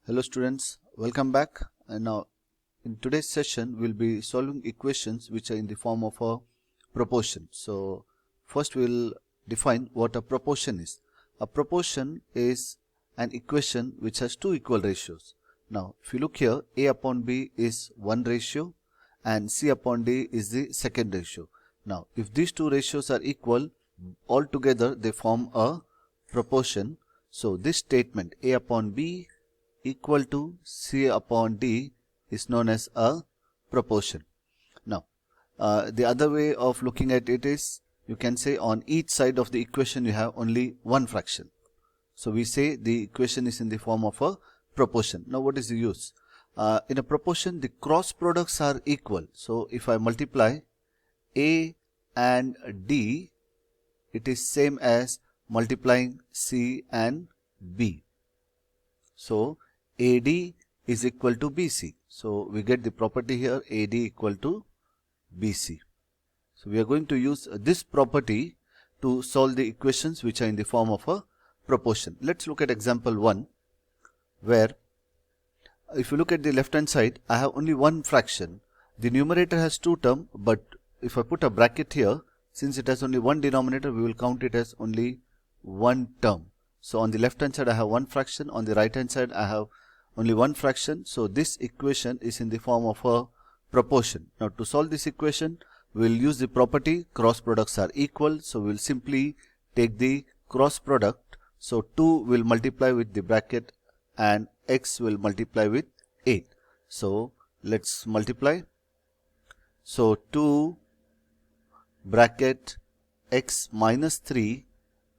Hello students, welcome back. And now in today's session we'll be solving equations which are in the form of a proportion. So first we'll define what a proportion is. A proportion is an equation which has two equal ratios. Now if you look here, A upon B is one ratio and C upon D is the second ratio. Now if these two ratios are equal, altogether they form a proportion. So this statement A upon B equal to C upon D is known as a proportion. Now, the other way of looking at it is, you can say on each side of the equation you have only one fraction. So we say the equation is in the form of a proportion. Now what is the use? In a proportion, the cross products are equal. So if I multiply A and D, it is same as multiplying C and B. So AD is equal to BC. So we get the property here, AD equal to BC. So we are going to use this property to solve the equations which are in the form of a proportion. Let's look at example 1, where if you look at the left hand side, I have only one fraction. The numerator has two terms, but if I put a bracket here, since it has only one denominator, we will count it as only one term. So on the left hand side I have one fraction, on the right hand side I have only one fraction. So this equation is in the form of a proportion. Now to solve this equation, we will use the property cross products are equal. So we will simply take the cross product. So 2 will multiply with the bracket and x will multiply with 8. So let's multiply. So 2 bracket x minus 3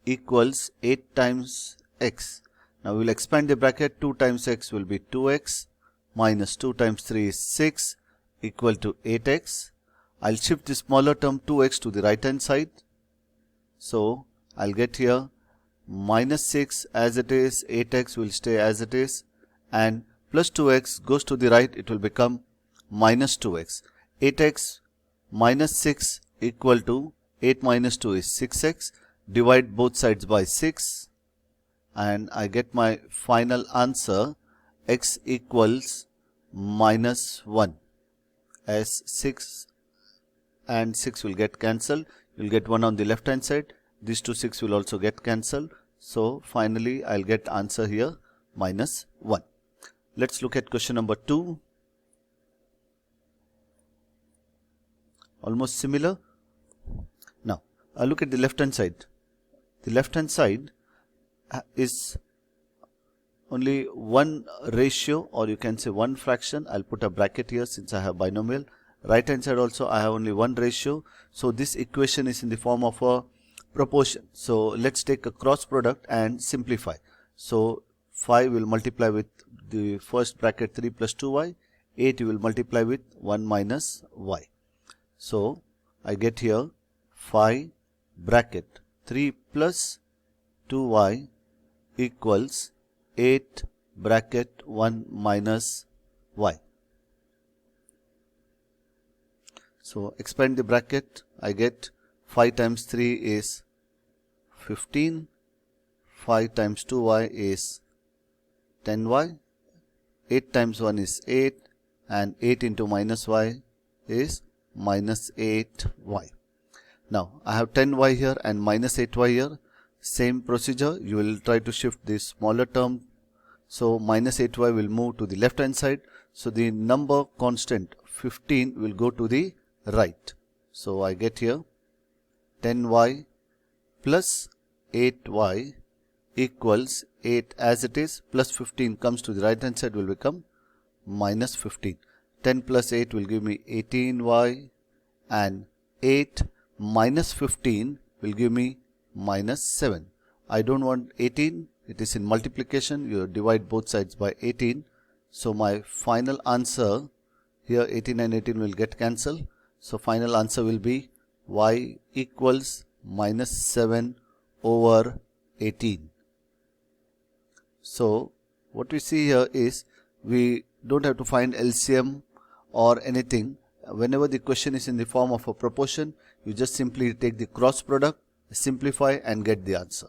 equals 8 times x. Now we will expand the bracket. 2 times x will be 2x minus 2 times 3 is 6 equal to 8x. I'll shift the smaller term 2x to the right hand side. So I'll get here minus 6 as it is, 8x will stay as it is, and plus 2x goes to the right, it will become minus 2x. 8x minus 6 equal to 8 minus 2 is 6x. Divide both sides by 6 and I get my final answer, x equals minus 1, as 6 and 6 will get cancelled. You will get 1 on the left hand side. These two 6 will also get cancelled. So finally I'll get answer here minus 1. Let's look at question number 2. Almost similar. Now I'll look at the left hand side. The left hand side is only one ratio, or you can say one fraction. I'll put a bracket here since I have binomial. Right hand side also I have only one ratio. So this equation is in the form of a proportion. So let's take a cross product and simplify. So 5 will multiply with the first bracket 3 plus 2y. 8 will multiply with 1 minus y. So I get here 5 bracket 3 plus 2y equals 8 bracket 1 minus y. So expand the bracket, I get 5 times 3 is 15, 5 times 2y is 10y, 8 times 1 is 8, and 8 into minus y is minus 8y. Now I have 10y here and minus 8y here. Same procedure, you will try to shift this smaller term. So minus 8y will move to the left hand side. So the number constant 15 will go to the right. So I get here 10y plus 8y equals 8 as it is, plus 15 comes to the right hand side will become minus 15. 10 plus 8 will give me 18y, and 8 minus 15 will give me minus 7. I don't want 18, it is in multiplication, you divide both sides by 18. So my final answer here, 18 and 18 will get cancelled. So final answer will be y equals minus 7 over 18. So what we see here is we don't have to find LCM or anything. Whenever the question is in the form of a proportion, you just simply take the cross product, simplify and get the answer.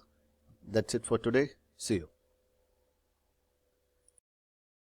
That's it for today. See you.